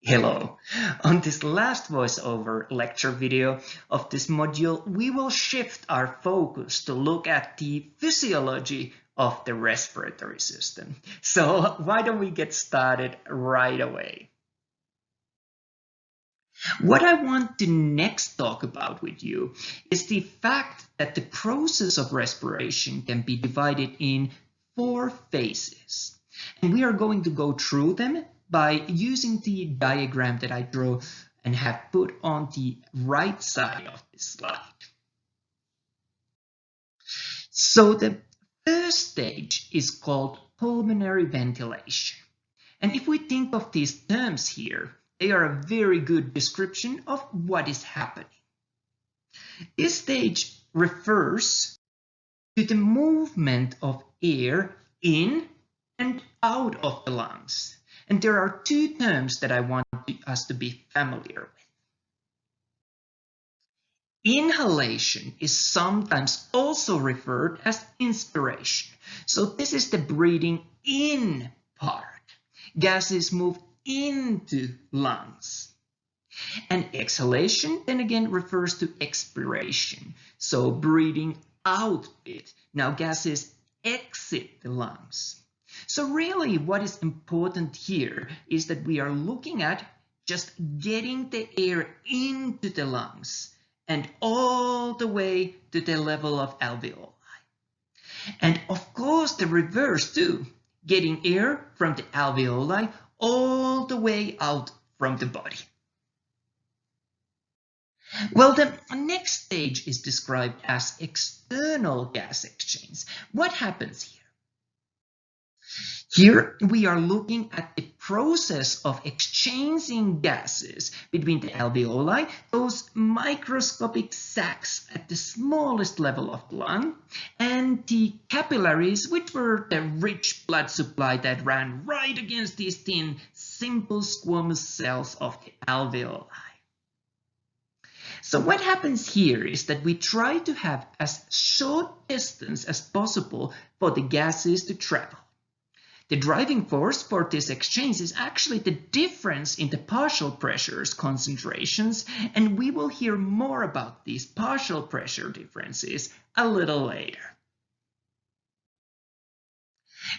Hello. On this last voiceover lecture video of this module, we will shift our focus to look at the physiology of the respiratory system. So why don't we get started right away? What I want to next talk about with you is the fact that the process of respiration can be divided in 4 phases. And we are going to go through them by using the diagram that I drew and have put on the right side of this slide. So the first stage is called pulmonary ventilation. And if we think of these terms here, they are a very good description of what is happening. This stage refers to the movement of air in and out of the lungs. And there are 2 terms that I want us to be familiar with. Inhalation is sometimes also referred as inspiration. So this is the breathing in part. Gases move into lungs. And exhalation then again refers to expiration. So breathing out bit. Now gases exit the lungs. So really what is important here is that we are looking at just getting the air into the lungs and all the way to the level of alveoli. And of course the reverse too, getting air from the alveoli all the way out from the body. Well, the next stage is described as external gas exchange. What happens here? Here we are looking at the process of exchanging gases between the alveoli, those microscopic sacs at the smallest level of the lung, and the capillaries, which were the rich blood supply that ran right against these thin, simple squamous cells of the alveoli. So what happens here is that we try to have as short distance as possible for the gases to travel. The driving force for this exchange is actually the difference in the partial pressures concentrations, and we will hear more about these partial pressure differences a little later.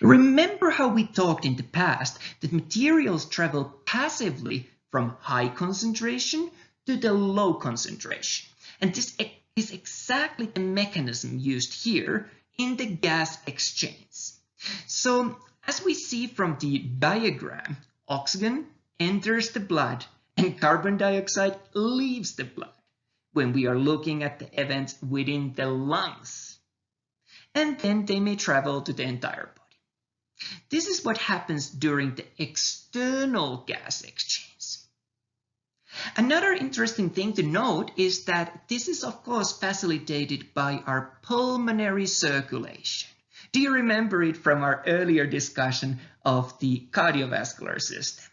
Remember how we talked in the past that materials travel passively from high concentration to the low concentration. And this is exactly the mechanism used here in the gas exchange. So as we see from the diagram, oxygen enters the blood and carbon dioxide leaves the blood when we are looking at the events within the lungs. And then they may travel to the entire body. This is what happens during the external gas exchange. Another interesting thing to note is that this is of course facilitated by our pulmonary circulation. Do you remember it from our earlier discussion of the cardiovascular system?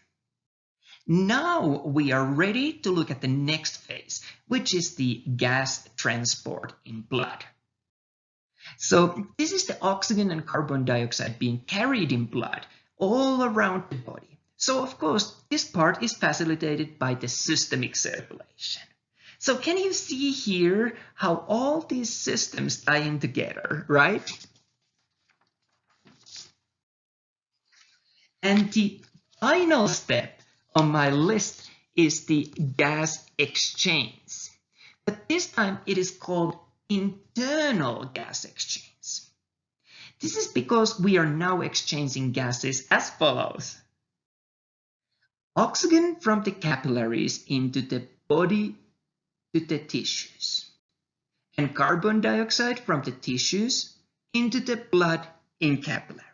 Now we are ready to look at the next phase, which is the gas transport in blood. So this is the oxygen and carbon dioxide being carried in blood all around the body. So of course, this part is facilitated by the systemic circulation. So can you see here how all these systems tie in together, right? And the final step on my list is the gas exchange. But this time it is called internal gas exchange. This is because we are now exchanging gases as follows. Oxygen from the capillaries into the body to the tissues, and carbon dioxide from the tissues into the blood in capillaries.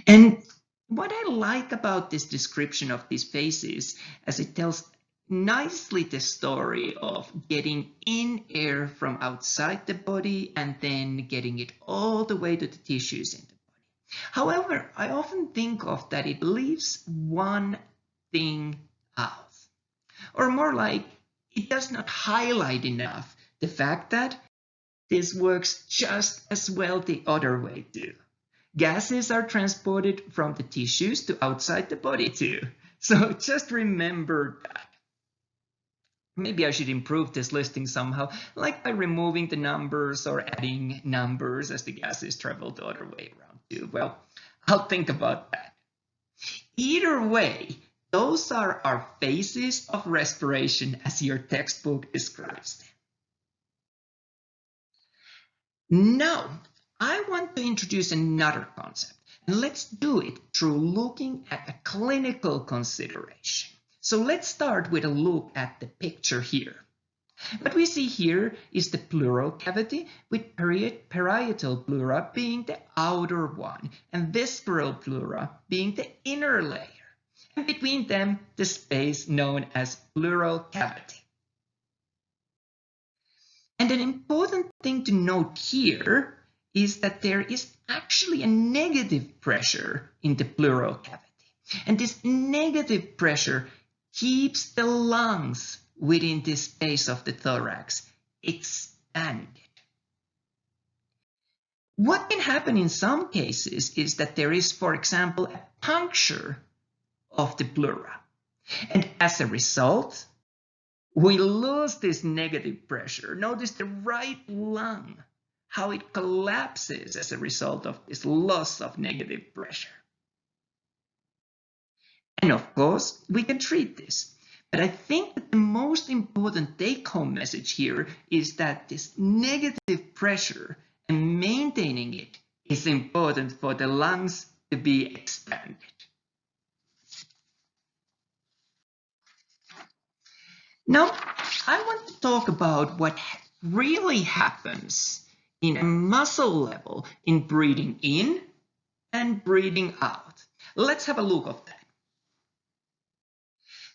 And what I like about this description of these phases, as it tells nicely the story of getting in air from outside the body and then getting it all the way to the tissues in the body. However, I often think of that it leaves one thing out. Or more like, it does not highlight enough the fact that this works just as well the other way too. Gases are transported from the tissues to outside the body too. So just remember that. Maybe I should improve this listing somehow, like by removing the numbers or adding numbers as the gases travel the other way around too. Well, I'll think about that. Either way, those are our phases of respiration as your textbook describes them. Now, I want to introduce another concept, and let's do it through looking at a clinical consideration. So let's start with a look at the picture here. What we see here is the pleural cavity, with parietal pleura being the outer one and visceral pleura being the inner layer, and between them the space known as pleural cavity. And an important thing to note here is that there is actually a negative pressure in the pleural cavity, and this negative pressure keeps the lungs within this space of the thorax expanded. What can happen in some cases is that there is, for example, a puncture of the pleura, and as a result, we lose this negative pressure. Notice the right lung, how it collapses as a result of this loss of negative pressure. And of course, we can treat this. But I think that the most important take-home message here is that this negative pressure and maintaining it is important for the lungs to be expanded. Now, I want to talk about what really happens in a muscle level in breathing in and breathing out. Let's have a look at that.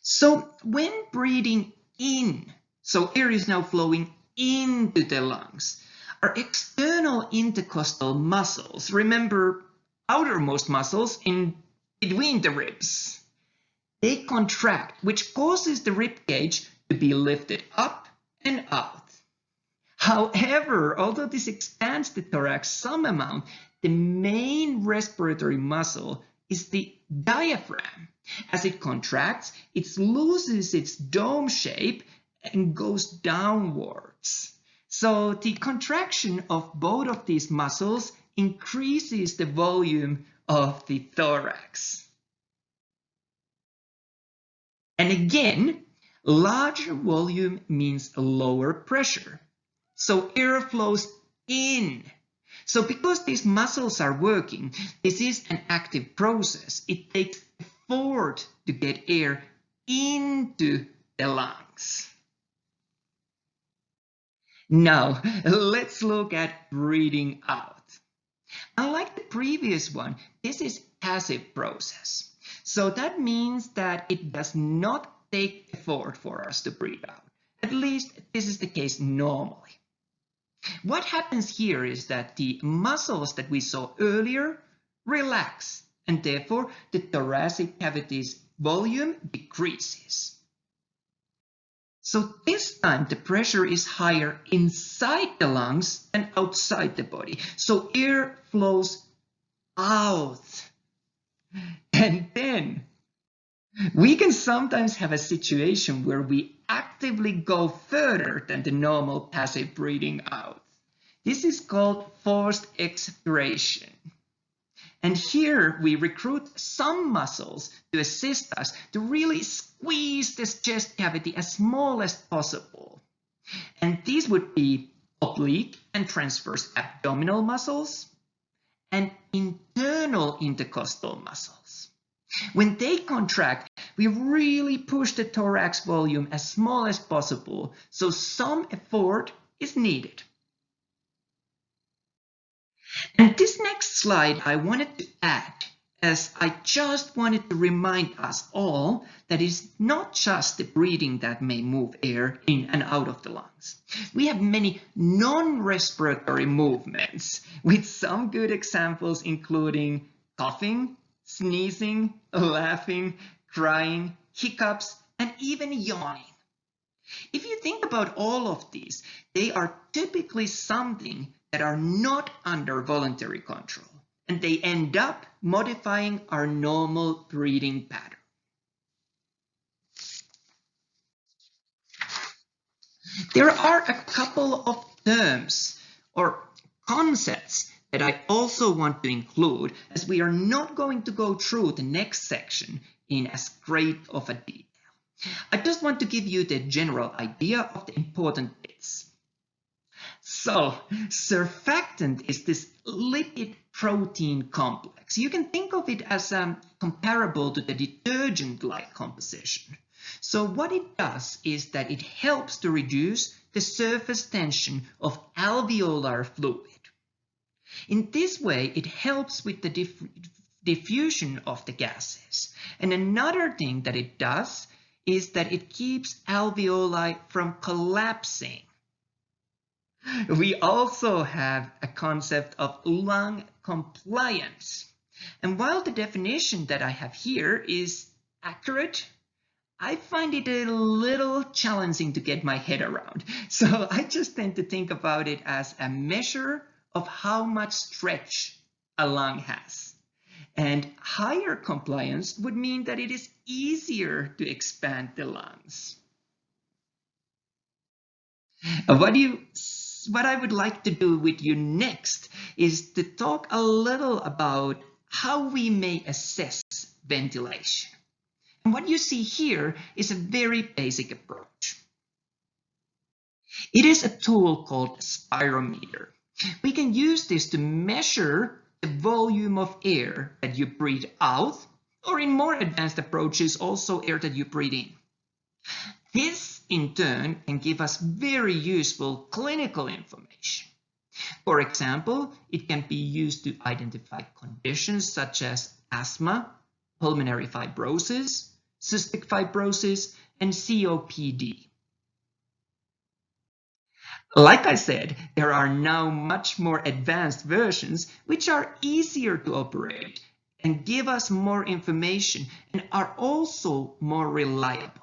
So when breathing in, so air is now flowing into the lungs, our external intercostal muscles, remember outermost muscles in between the ribs, they contract, which causes the rib cage to be lifted up and out. However, although this expands the thorax some amount, the main respiratory muscle is the diaphragm. As it contracts, it loses its dome shape and goes downwards. So the contraction of both of these muscles increases the volume of the thorax. And again, larger volume means lower pressure. So air flows in. So because these muscles are working, this is an active process. It takes effort to get air into the lungs. Now, let's look at breathing out. Unlike the previous one, this is a passive process. So that means that it does not take effort for us to breathe out. At least this is the case normally. What happens here is that the muscles that we saw earlier relax, and therefore the thoracic cavity's volume decreases. So this time the pressure is higher inside the lungs than outside the body. So air flows out. And then we can sometimes have a situation where we actively go further than the normal passive breathing out. This is called forced expiration. And here we recruit some muscles to assist us to really squeeze this chest cavity as small as possible. And these would be oblique and transverse abdominal muscles and internal intercostal muscles. When they contract, we really push the thorax volume as small as possible, so some effort is needed. And this next slide I wanted to add, as I just wanted to remind us all that it's not just the breathing that may move air in and out of the lungs. We have many non-respiratory movements, with some good examples including coughing, sneezing, laughing, crying, hiccups, and even yawning. If you think about all of these, they are typically something that are not under voluntary control. and they end up modifying our normal breathing pattern. There are a couple of terms or concepts that I also want to include, as we are not going to go through the next section in as great of a detail. I just want to give you the general idea of the important bits. So, surfactant is this lipid protein complex. You can think of it as comparable to the detergent-like composition. So what it does is that it helps to reduce the surface tension of alveolar fluid. In this way, it helps with the diffusion of the gases. And another thing that it does is that it keeps alveoli from collapsing. We also have a concept of lung compliance. And while the definition that I have here is accurate, I find it a little challenging to get my head around. So I just tend to think about it as a measure of how much stretch a lung has. And higher compliance would mean that it is easier to expand the lungs. What I would like to do with you next is to talk a little about how we may assess ventilation. And what you see here is a very basic approach. It is a tool called a spirometer. We can use this to measure the volume of air that you breathe out, or in more advanced approaches, also air that you breathe in. This, in turn, can give us very useful clinical information. For example, it can be used to identify conditions such as asthma, pulmonary fibrosis, cystic fibrosis, and COPD. Like I said, there are now much more advanced versions which are easier to operate and give us more information and are also more reliable.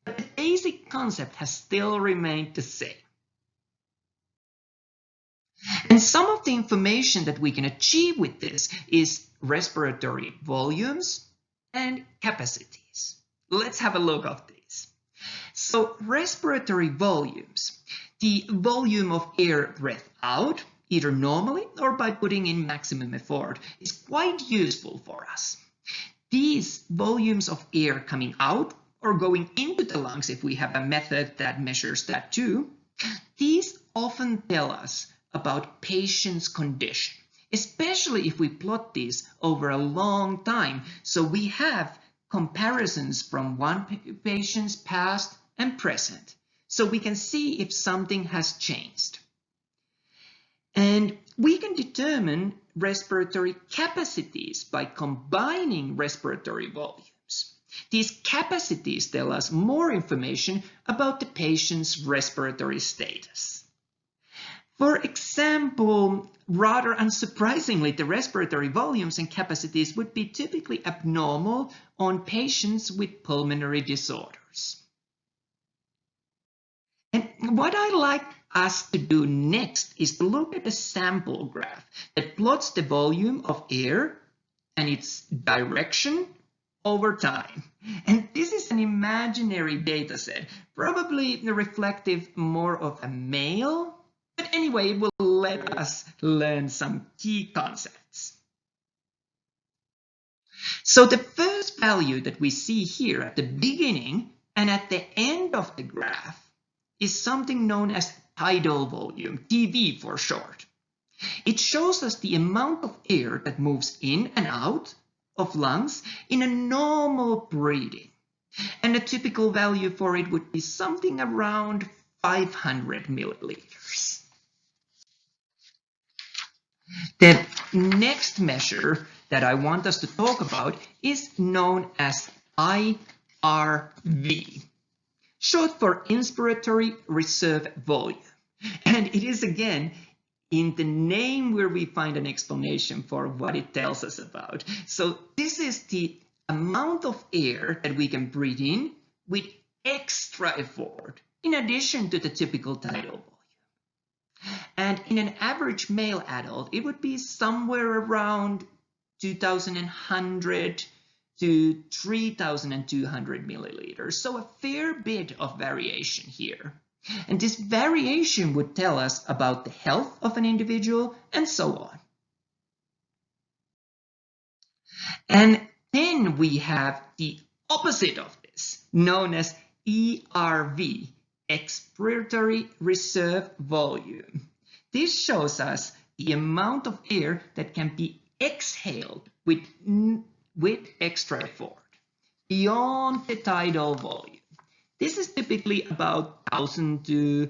But the basic concept has still remained the same. And some of the information that we can achieve with this is respiratory volumes and capacities. Let's have a look at these. So respiratory volumes, the volume of air breathed out, either normally or by putting in maximum effort, is quite useful for us. These volumes of air coming out or going into the lungs, if we have a method that measures that too, these often tell us about patient's condition, especially if we plot these over a long time. So we have comparisons from one patient's past and present, so we can see if something has changed. And we can determine respiratory capacities by combining respiratory volumes. These capacities tell us more information about the patient's respiratory status. For example, rather unsurprisingly, the respiratory volumes and capacities would be typically abnormal on patients with pulmonary disorders. And what I like us to do next is to look at a sample graph that plots the volume of air and its direction over time. And this is an imaginary data set, probably reflective more of a male. But anyway, it will let us learn some key concepts. So the first value that we see here at the beginning and at the end of the graph is something known as tidal volume, TV for short. It shows us the amount of air that moves in and out of lungs in a normal breathing. And a typical value for it would be something around 500 milliliters. The next measure that I want us to talk about is known as IRV, short for inspiratory reserve volume. And it is again in the name where we find an explanation for what it tells us about. So this is the amount of air that we can breathe in with extra effort, in addition to the typical tidal volume. And in an average male adult, it would be somewhere around 2,100 to 3,200 milliliters. So a fair bit of variation here. And this variation would tell us about the health of an individual and so on. And then we have the opposite of this, known as ERV, expiratory reserve volume. This shows us the amount of air that can be exhaled with extra effort beyond the tidal volume. This is typically about 1,000 to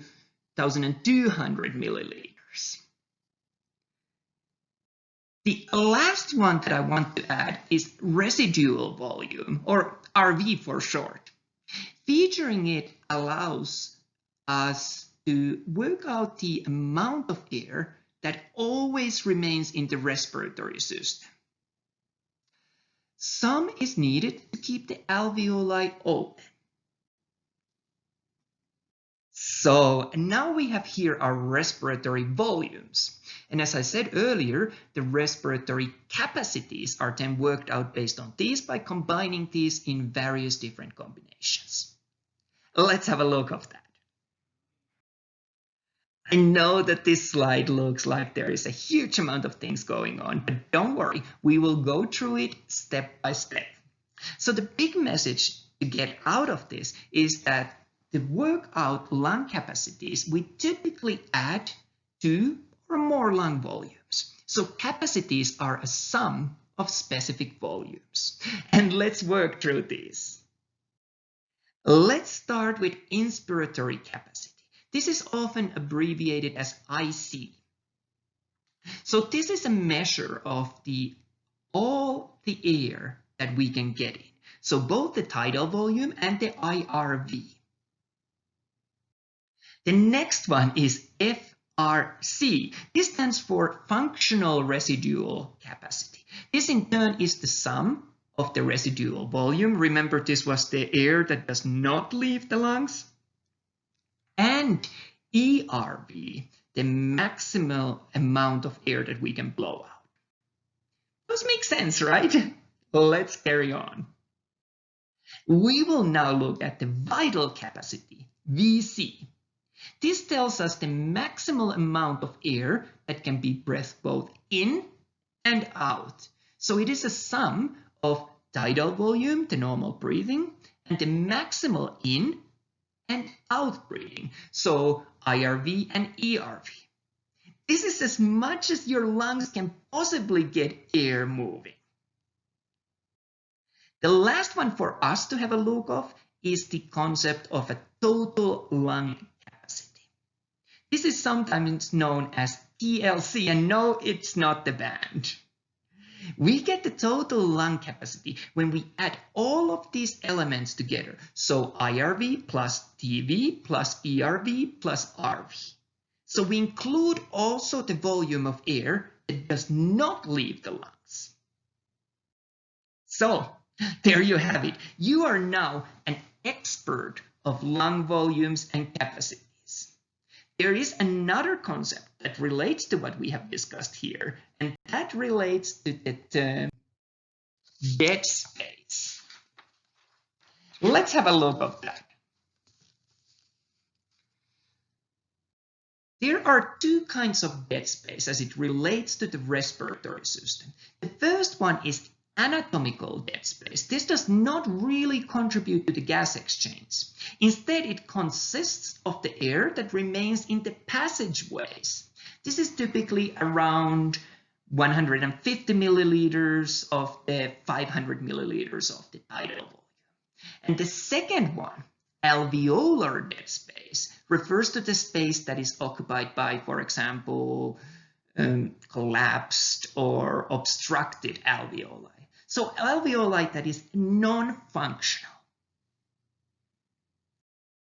1,200 milliliters. The last one that I want to add is residual volume, or RV for short. Featuring it allows us to work out the amount of air that always remains in the respiratory system. Some is needed to keep the alveoli open. So now we have here our respiratory volumes. And as I said earlier, the respiratory capacities are then worked out based on these by combining these in various different combinations. Let's have a look at that. I know that this slide looks like there is a huge amount of things going on, but don't worry, we will go through it step by step. So the big message to get out of this is that to work out lung capacities, we typically add 2 or more lung volumes. So capacities are a sum of specific volumes. And let's work through these. Let's start with inspiratory capacity. This is often abbreviated as IC. So this is a measure of all the air that we can get in. So both the tidal volume and the IRV. The next one is FRC. This stands for functional residual capacity. This in turn is the sum of the residual volume. Remember, this was the air that does not leave the lungs. And ERV, the maximal amount of air that we can blow out. Those make sense, right? Let's carry on. We will now look at the vital capacity, VC. This tells us the maximal amount of air that can be breathed both in and out. So it is a sum of tidal volume, the normal breathing, and the maximal in and out breathing, so IRV and ERV. This is as much as your lungs can possibly get air moving. The last one for us to have a look of is the concept of a total lung capacity. This is sometimes known as TLC, and no, it's not the band. We get the total lung capacity when we add all of these elements together. So IRV plus TV plus ERV plus RV. So we include also the volume of air that does not leave the lungs. So there you have it. You are now an expert of lung volumes and capacities. There is another concept that relates to what we have discussed here, and that relates to the term dead space. Let's have a look at that. There are 2 kinds of dead space as it relates to the respiratory system. The first one is anatomical dead space. This does not really contribute to the gas exchange. Instead, it consists of the air that remains in the passageways. This is typically around 150 milliliters of the 500 milliliters of the tidal volume. And the second one, alveolar dead space, refers to the space that is occupied by, for example, collapsed or obstructed alveoli. So alveoli that is non-functional.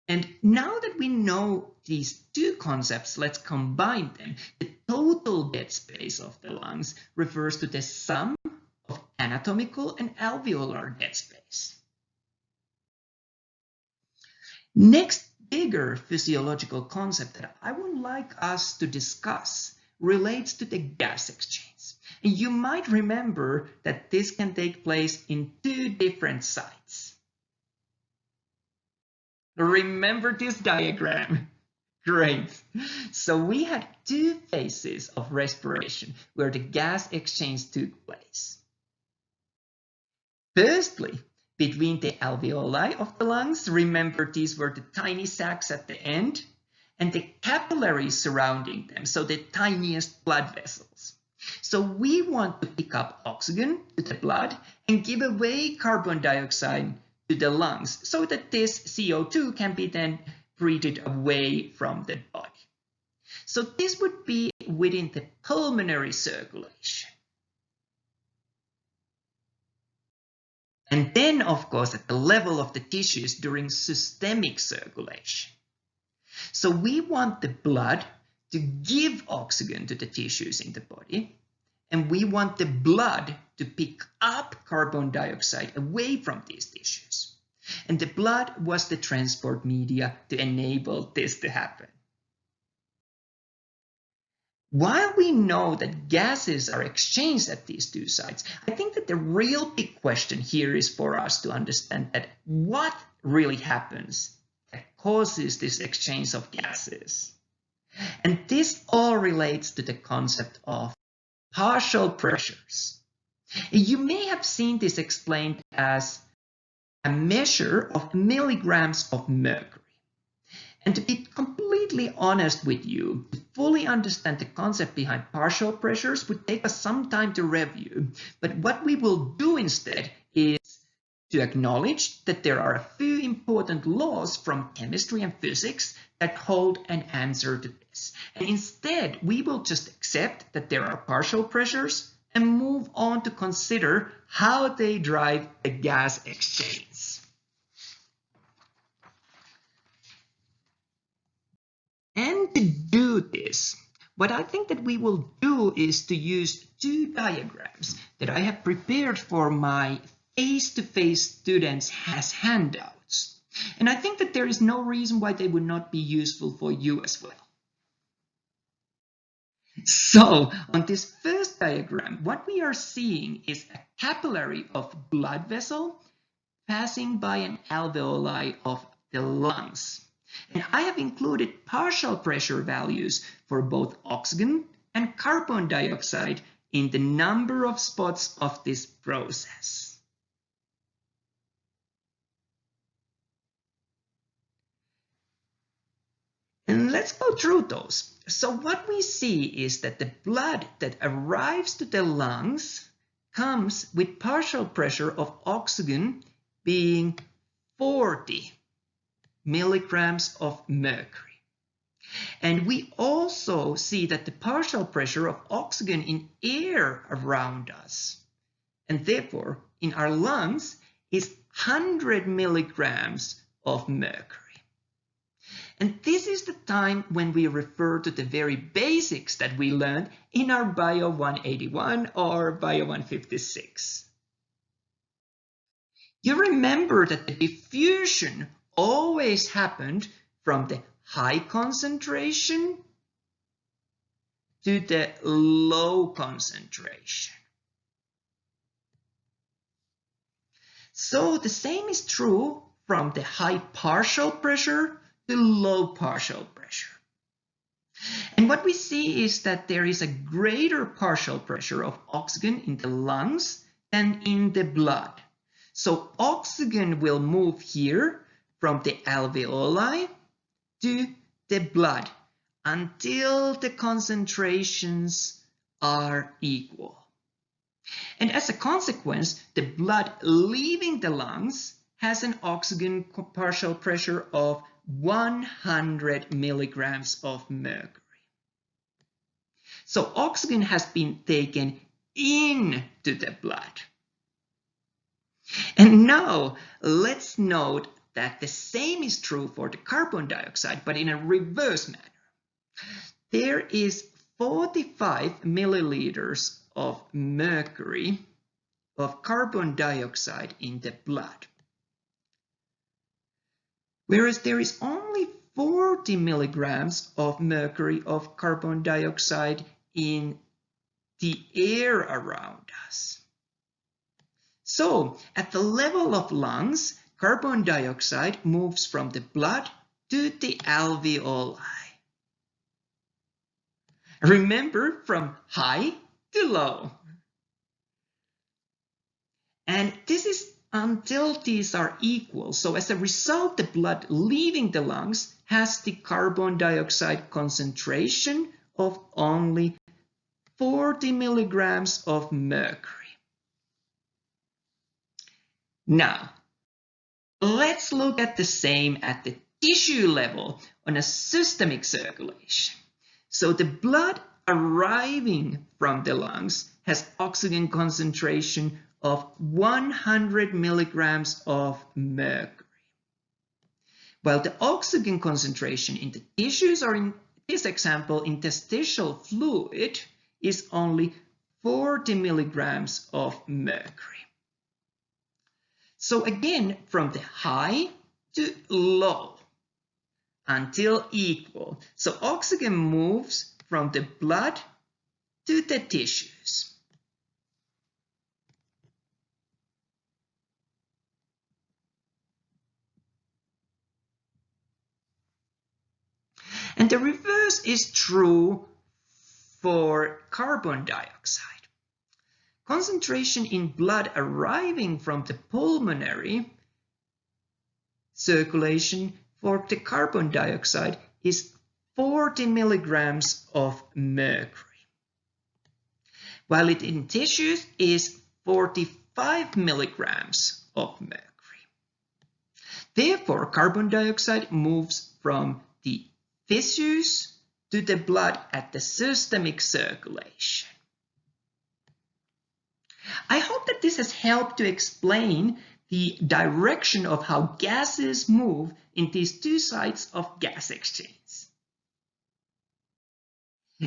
And now that we know these 2 concepts, let's combine them. The total dead space of the lungs refers to the sum of anatomical and alveolar dead space. Next, bigger physiological concept that I would like us to discuss relates to the gas exchange. And you might remember that this can take place in two different sites. Remember this diagram? Great. So we had two phases of respiration where the gas exchange took place. Firstly, between the alveoli of the lungs, remember these were the tiny sacs at the end, and the capillaries surrounding them, so the tiniest blood vessels. So we want to pick up oxygen to the blood and give away carbon dioxide to the lungs so that this CO2 can be then breathed away from the body. So this would be within the pulmonary circulation. And then, of course, at the level of the tissues during systemic circulation. So we want the blood to give oxygen to the tissues in the body, and we want the blood to pick up carbon dioxide away from these tissues. And the blood was the transport media to enable this to happen. While we know that gases are exchanged at these two sites, I think that the real big question here is for us to understand that what really happens that causes this exchange of gases. And this all relates to the concept of partial pressures. You may have seen this explained as a measure of milligrams of mercury. And to be completely honest with you, to fully understand the concept behind partial pressures would take us some time to review. But what we will do instead is to acknowledge that there are a few important laws from chemistry and physics that hold an answer to this. And instead, we will just accept that there are partial pressures and move on to consider how they drive the gas exchange. And to do this, what I think that we will do is to use two diagrams that I have prepared for my face-to-face students as handouts. And I think that there is no reason why they would not be useful for you as well. So on this first diagram, what we are seeing is a capillary of blood vessel passing by an alveoli of the lungs. And I have included partial pressure values for both oxygen and carbon dioxide in the number of spots of this process. And let's go through those. So what we see is that the blood that arrives to the lungs comes with partial pressure of oxygen being 40 milligrams of mercury. And we also see that the partial pressure of oxygen in air around us, and therefore in our lungs, is 100 milligrams of mercury. And this is the time when we refer to the very basics that we learned in our Bio 181 or Bio 156. You remember that the diffusion always happened from the high concentration to the low concentration. So the same is true from the high partial pressure to low partial pressure. And what we see is that there is a greater partial pressure of oxygen in the lungs than in the blood. So oxygen will move here from the alveoli to the blood until the concentrations are equal. And as a consequence, the blood leaving the lungs has an oxygen partial pressure of 100 milligrams of mercury. So oxygen has been taken into the blood. And now let's note that the same is true for the carbon dioxide, but in a reverse manner. There is 45 milliliters of mercury of carbon dioxide in the blood, whereas there is only 40 milligrams of mercury of carbon dioxide in the air around us. So at the level of lungs, carbon dioxide moves from the blood to the alveoli. Remember, from high to low. And this is until these are equal. So as a result, the blood leaving the lungs has the carbon dioxide concentration of only 40 milligrams of mercury. Now, let's look at the same at the tissue level on a systemic circulation. So the blood arriving from the lungs has oxygen concentration of 100 milligrams of mercury, while the oxygen concentration in the tissues, or in this example interstitial fluid, is only 40 milligrams of mercury. So again, from the high to low until equal. So oxygen moves from the blood to the tissues. And the reverse is true for carbon dioxide. Concentration in blood arriving from the pulmonary circulation for the carbon dioxide is 40 milligrams of mercury, while it in tissues is 45 milligrams of mercury. Therefore, carbon dioxide moves from the tissues to the blood at the systemic circulation. I hope that this has helped to explain the direction of how gases move in these two sides of gas exchange.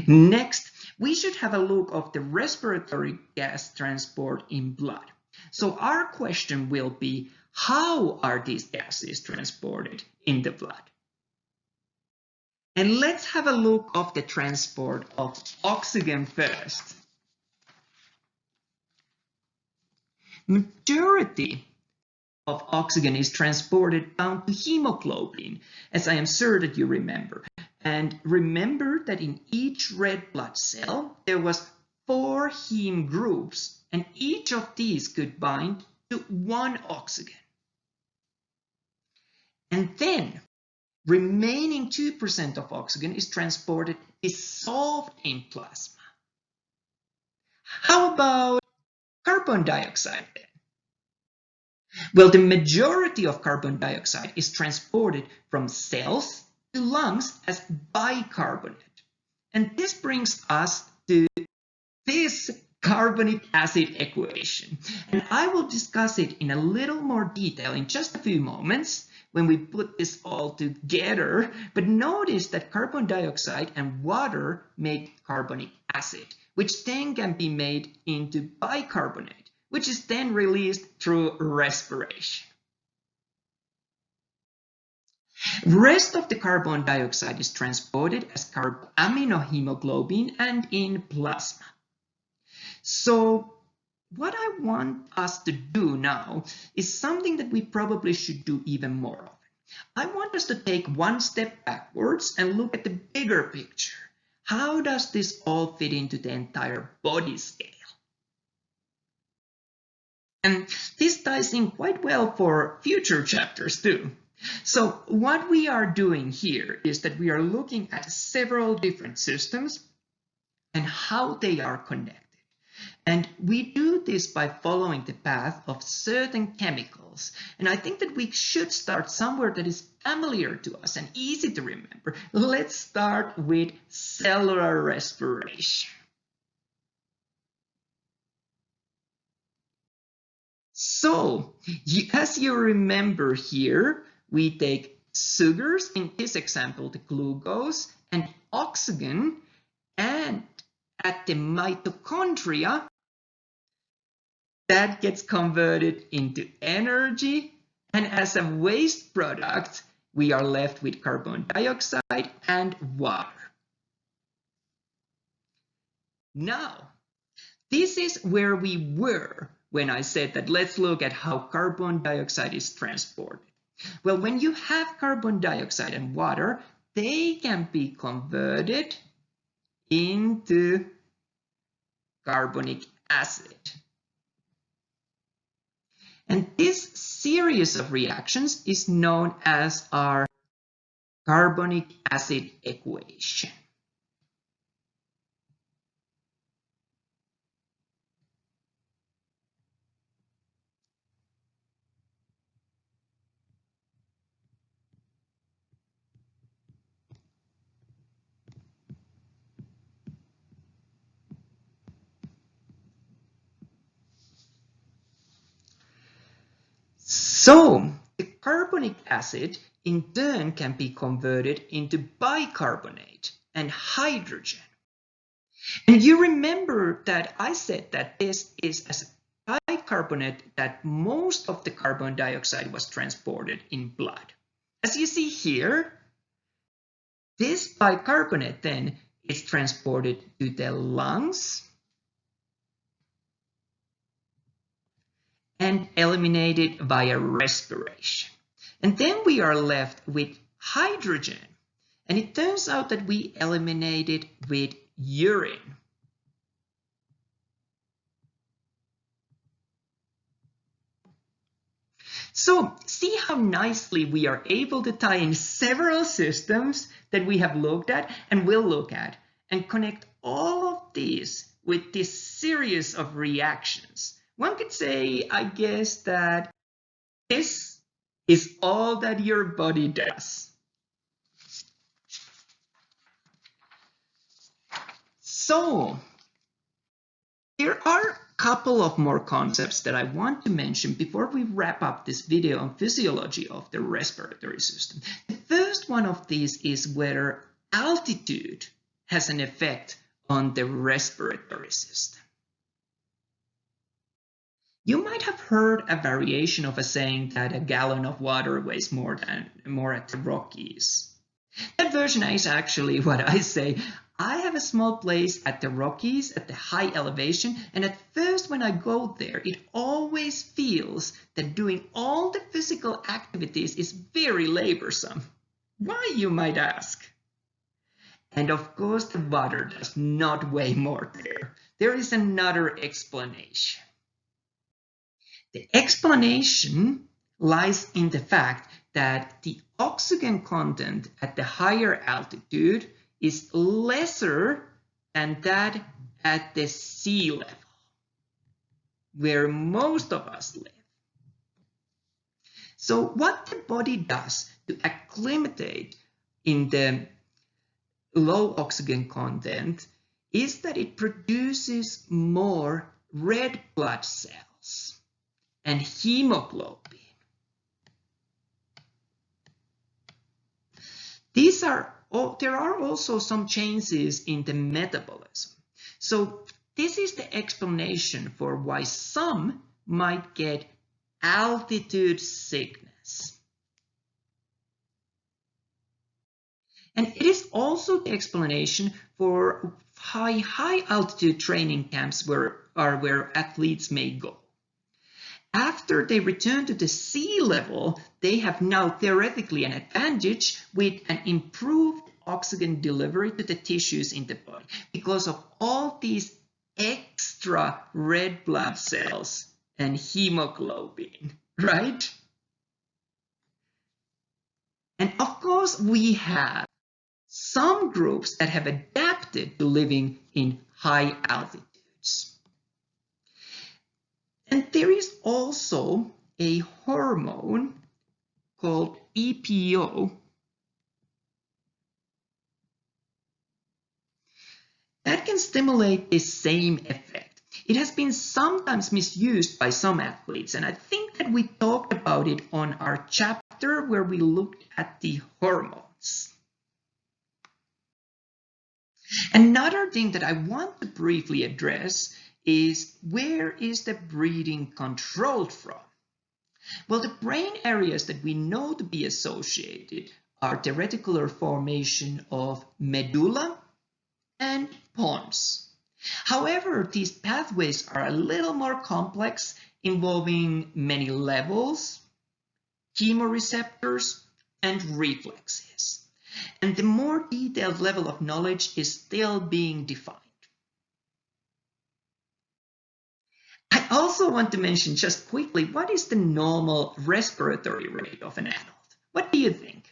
Next, we should have a look at the respiratory gas transport in blood. So our question will be, how are these gases transported in the blood? And let's have a look at the transport of oxygen first. Majority of oxygen is transported down to hemoglobin, as I am sure that you remember. And remember that in each red blood cell, there was 4 heme groups, and each of these could bind to 1 oxygen. And then remaining 2% of oxygen is transported dissolved in plasma. How about carbon dioxide then? Well, the majority of carbon dioxide is transported from cells to lungs as bicarbonate. And this brings us to this carbonic acid equation. And I will discuss it in a little more detail in just a few moments when we put this all together. But notice that carbon dioxide and water make carbonic acid, which then can be made into bicarbonate, which is then released through respiration. Rest of the carbon dioxide is transported as aminohemoglobin and in plasma. So what I want us to do now is something that we probably should do even more of. I want us to take one step backwards and look at the bigger picture. How does this all fit into the entire body scale? And this ties in quite well for future chapters too. So what we are doing here is that we are looking at several different systems and how they are connected. And we do this by following the path of certain chemicals. And I think that we should start somewhere that is familiar to us and easy to remember. Let's start with cellular respiration. So, as you remember here, we take sugars, in this example, the glucose, and oxygen, and at the mitochondria, that gets converted into energy, and as a waste product, we are left with carbon dioxide and water. Now, this is where we were when I said that let's look at how carbon dioxide is transported. Well, when you have carbon dioxide and water, they can be converted into carbonic acid. And this series of reactions is known as our carbonic acid equation. So the carbonic acid in turn can be converted into bicarbonate and hydrogen. And you remember that I said that this is as bicarbonate that most of the carbon dioxide was transported in blood. As you see here, this bicarbonate then is transported to the lungs and eliminated via respiration. And then we are left with hydrogen. And it turns out that we eliminate it with urine. So see how nicely we are able to tie in several systems that we have looked at and will look at and connect all of these with this series of reactions. One could say, I guess, that this is all that your body does. So there are a couple of more concepts that I want to mention before we wrap up this video on physiology of the respiratory system. The first one of these is whether altitude has an effect on the respiratory system. You might have heard a variation of a saying that a gallon of water weighs more at the Rockies. That version is actually what I say. I have a small place at the Rockies at the high elevation, and at first when I go there, it always feels that doing all the physical activities is very laborsome. Why, you might ask? And of course, the water does not weigh more there. There is another explanation. The explanation lies in the fact that the oxygen content at the higher altitude is lesser than that at the sea level, where most of us live. So what the body does to acclimate in the low oxygen content is that it produces more red blood cells and hemoglobin. There are also some changes in the metabolism. So this is the explanation for why some might get altitude sickness. And it is also the explanation for high altitude training camps where athletes may go. After they return to the sea level, they have now theoretically an advantage with an improved oxygen delivery to the tissues in the body because of all these extra red blood cells and hemoglobin, right? And of course, we have some groups that have adapted to living in high altitudes. And there is also a hormone called EPO that can stimulate the same effect. It has been sometimes misused by some athletes, and I think that we talked about it on our chapter where we looked at the hormones. Another thing that I want to briefly address is where is the breathing controlled from? Well, the brain areas that we know to be associated are the reticular formation of medulla and pons. However, these pathways are a little more complex, involving many levels, chemoreceptors, and reflexes. And the more detailed level of knowledge is still being defined. I also want to mention just quickly, what is the normal respiratory rate of an adult? What do you think?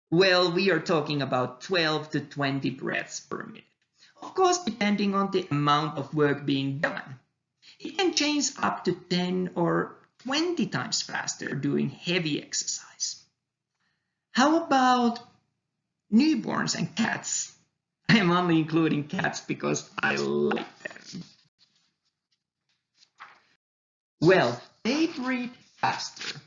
Well, we are talking about 12 to 20 breaths per minute. Of course, depending on the amount of work being done. It can change up to 10 or 20 times faster doing heavy exercise. How about newborns and cats? I am only including cats because I like them. Well, they breathe faster,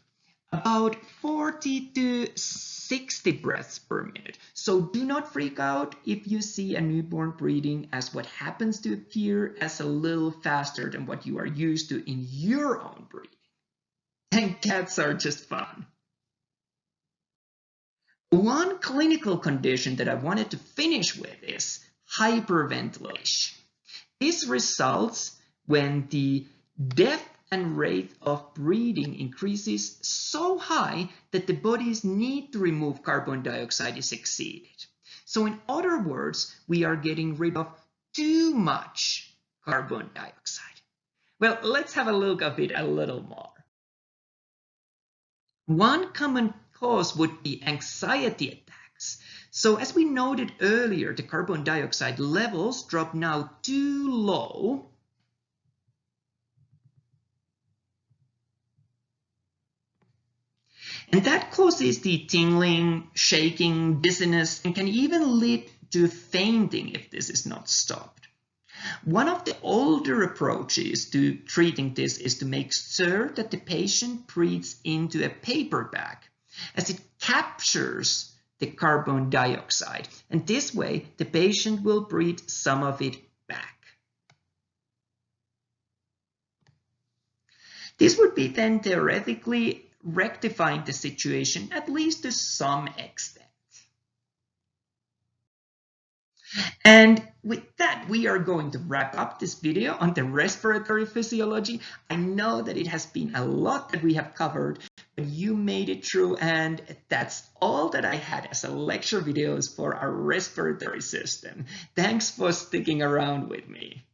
about 40 to 60 breaths per minute. So do not freak out if you see a newborn breathing, as what happens to appear as a little faster than what you are used to in your own breathing. And cats are just fun. One clinical condition that I wanted to finish with is hyperventilation. This results when the depth and rate of breathing increases so high that the body's need to remove carbon dioxide is exceeded. So in other words, we are getting rid of too much carbon dioxide. Well, let's have a look at it a little more. One common cause would be anxiety attacks. So as we noted earlier, the carbon dioxide levels drop now too low. And that causes the tingling, shaking, dizziness, and can even lead to fainting if this is not stopped. One of the older approaches to treating this is to make sure that the patient breathes into a paper bag, as it captures the carbon dioxide, and this way the patient will breathe some of it back. This would be then theoretically rectifying the situation, at least to some extent. And with that, we are going to wrap up this video on the respiratory physiology. I know that it has been a lot that we have covered, but you made it through, and that's all that I had as a lecture videos for our respiratory system. Thanks for sticking around with me.